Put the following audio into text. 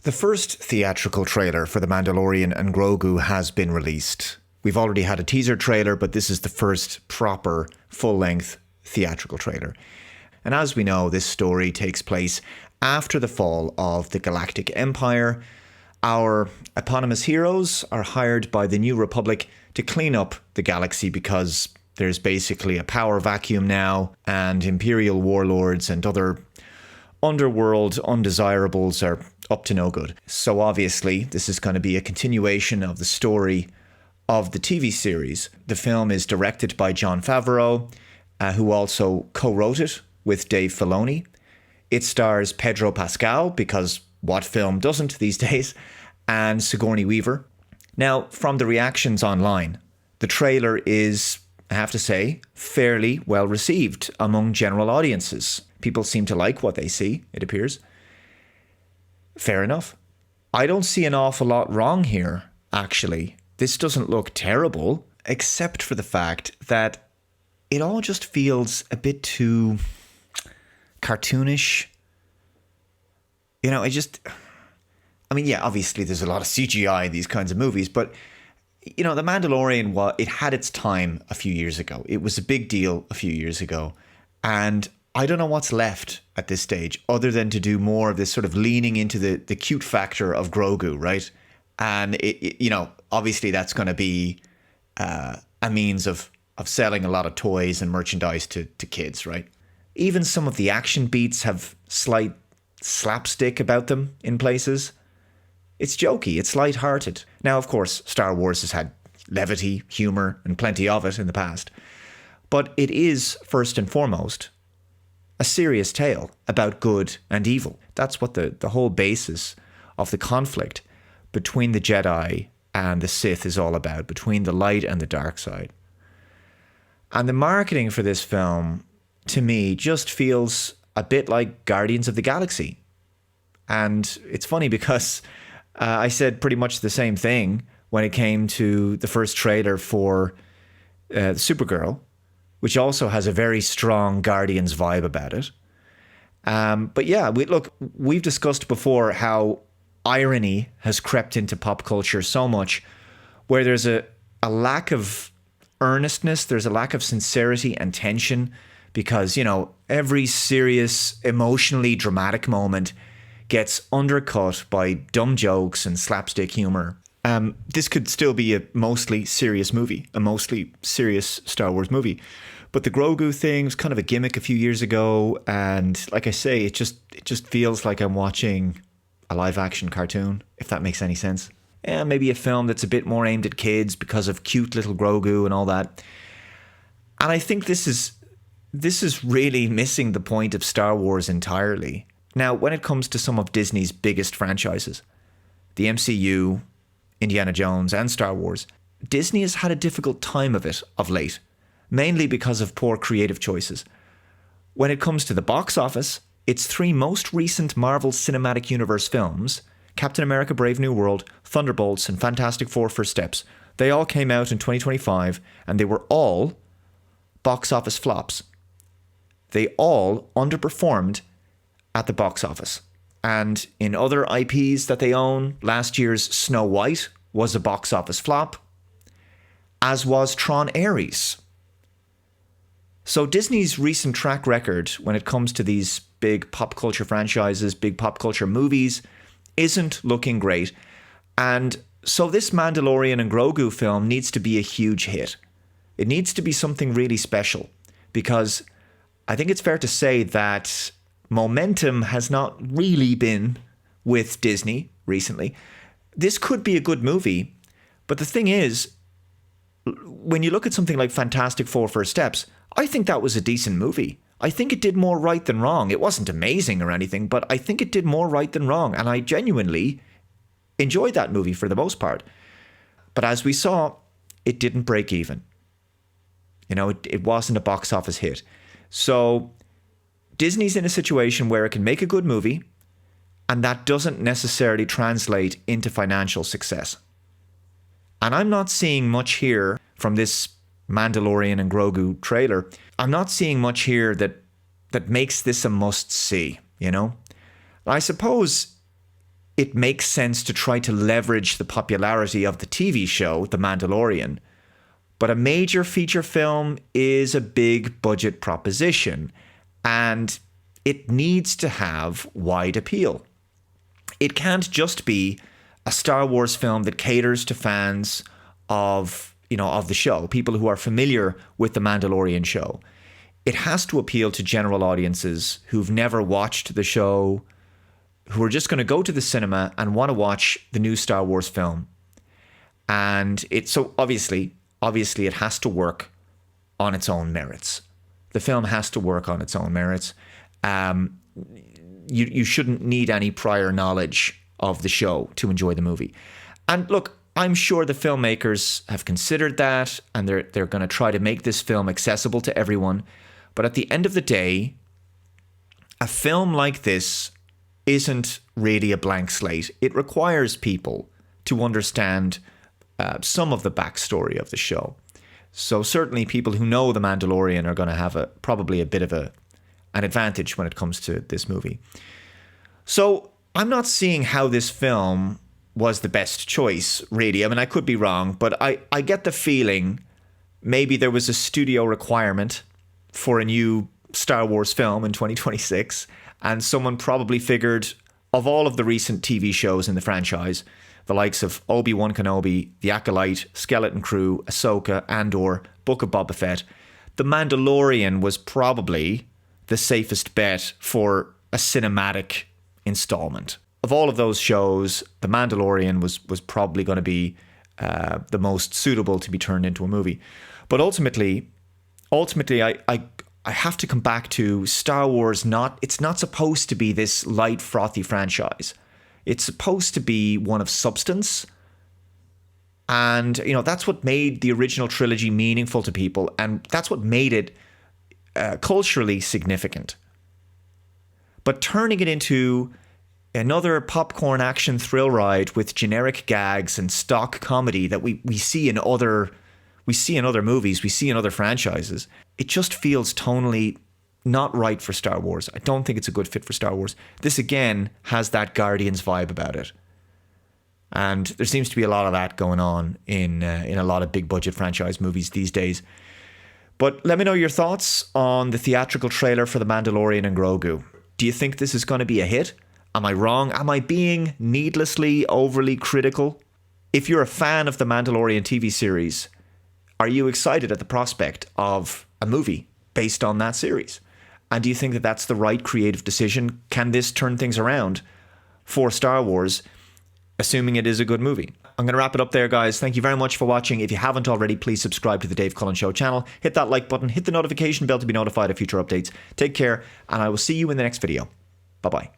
The first theatrical trailer for The Mandalorian and Grogu has been released. We've already had a teaser trailer, but this is the first proper full-length theatrical trailer. And as we know, this story takes place after the fall of the Galactic Empire. Our eponymous heroes are hired by the New Republic to clean up the galaxy because there's basically a power vacuum now, and Imperial warlords and other underworld undesirables are up to no good. So obviously, this is going to be a continuation of the story of the TV series. The film is directed by Jon Favreau, who also co-wrote it with Dave Filoni. It stars Pedro Pascal, because what film doesn't these days, and Sigourney Weaver. Now, from the reactions online, the trailer is, I have to say, fairly well received among general audiences. People seem to like what they see, it appears. Fair enough. I don't see an awful lot wrong here, actually. This doesn't look terrible, except for the fact that it all just feels a bit too cartoonish. You know, obviously there's a lot of CGI in these kinds of movies, but, you know, The Mandalorian, it had its time a few years ago. It was a big deal a few years ago. And I don't know what's left at this stage other than to do more of this sort of leaning into the cute factor of Grogu, right? And, obviously that's going to be a means of selling a lot of toys and merchandise to kids, right? Even some of the action beats have slight slapstick about them in places. It's jokey, it's light-hearted. Now, of course, Star Wars has had levity, humour, and plenty of it in the past. But it is, first and foremost, a serious tale about good and evil. That's what the whole basis of the conflict between the Jedi and the Sith is all about, between the light and the dark side. And the marketing for this film, to me, just feels a bit like Guardians of the Galaxy. And it's funny because I said pretty much the same thing when it came to the first trailer for Supergirl, which also has a very strong Guardians vibe about it. But yeah, we've discussed before how irony has crept into pop culture so much, where there's a lack of earnestness, there's a lack of sincerity and tension, because, you know, every serious, emotionally dramatic moment gets undercut by dumb jokes and slapstick humor. This could still be a mostly serious movie, a mostly serious Star Wars movie. But the Grogu thing was kind of a gimmick a few years ago, and like I say, it just feels like I'm watching a live-action cartoon, if that makes any sense. And maybe a film that's a bit more aimed at kids because of cute little Grogu and all that. And I think this is really missing the point of Star Wars entirely. Now, when it comes to some of Disney's biggest franchises, the MCU, Indiana Jones, and Star Wars, Disney has had a difficult time of it of late, mainly because of poor creative choices. When it comes to the box office, its three most recent Marvel Cinematic Universe films, Captain America Brave New World, Thunderbolts, and Fantastic Four First Steps, they all came out in 2025, and they were all box office flops. They all underperformed at the box office. And in other IPs that they own, last year's Snow White was a box office flop, as was Tron Ares. So Disney's recent track record when it comes to these big pop culture franchises, big pop culture movies, isn't looking great. And so this Mandalorian and Grogu film needs to be a huge hit. It needs to be something really special, because I think it's fair to say that momentum has not really been with Disney recently. This could be a good movie, but the thing is, when you look at something like Fantastic Four First Steps, I think that was a decent movie. I think it did more right than wrong. It wasn't amazing or anything, but I think it did more right than wrong, and I genuinely enjoyed that movie for the most part. But as we saw, it didn't break even. You know, it wasn't a box office hit. So Disney's in a situation where it can make a good movie, and that doesn't necessarily translate into financial success. And I'm not seeing much here from this Mandalorian and Grogu trailer. I'm not seeing much here that makes this a must-see, you know? I suppose it makes sense to try to leverage the popularity of the TV show, The Mandalorian. But a major feature film is a big budget proposition, and it needs to have wide appeal. It can't just be a Star Wars film that caters to fans of the show, people who are familiar with the Mandalorian show. It has to appeal to general audiences who've never watched the show, who are just going to go to the cinema and want to watch the new Star Wars film. And so obviously it has to work on its own merits. The film has to work on its own merits. You shouldn't need any prior knowledge of the show to enjoy the movie. And look, I'm sure the filmmakers have considered that, and they're going to try to make this film accessible to everyone. But at the end of the day, a film like this isn't really a blank slate. It requires people to understand some of the backstory of the show. So certainly people who know The Mandalorian are going to have probably a bit of an advantage when it comes to this movie. So I'm not seeing how this film was the best choice, really. I mean, I could be wrong, but I get the feeling maybe there was a studio requirement for a new Star Wars film in 2026, and someone probably figured, of all of the recent TV shows in the franchise, the likes of Obi-Wan Kenobi, The Acolyte, Skeleton Crew, Ahsoka, Andor, Book of Boba Fett, The Mandalorian was probably the safest bet for a cinematic installment. Of all of those shows, The Mandalorian was probably going to be the most suitable to be turned into a movie. But ultimately, I have to come back to Star Wars. It's not supposed to be this light, frothy franchise. It's supposed to be one of substance. And, that's what made the original trilogy meaningful to people. And that's what made it culturally significant. But turning it into another popcorn action thrill ride with generic gags and stock comedy that we see in other movies, we see in other franchises, it just feels tonally not right for Star Wars. I don't think it's a good fit for Star Wars. This, again, has that Guardians vibe about it. And there seems to be a lot of that going on in a lot of big budget franchise movies these days. But let me know your thoughts on the theatrical trailer for The Mandalorian and Grogu. Do you think this is going to be a hit? Am I wrong? Am I being needlessly overly critical? If you're a fan of the Mandalorian TV series, are you excited at the prospect of a movie based on that series? And do you think that that's the right creative decision? Can this turn things around for Star Wars, assuming it is a good movie? I'm going to wrap it up there, guys. Thank you very much for watching. If you haven't already, please subscribe to the Dave Cullen Show channel. Hit that like button. Hit the notification bell to be notified of future updates. Take care, and I will see you in the next video. Bye-bye.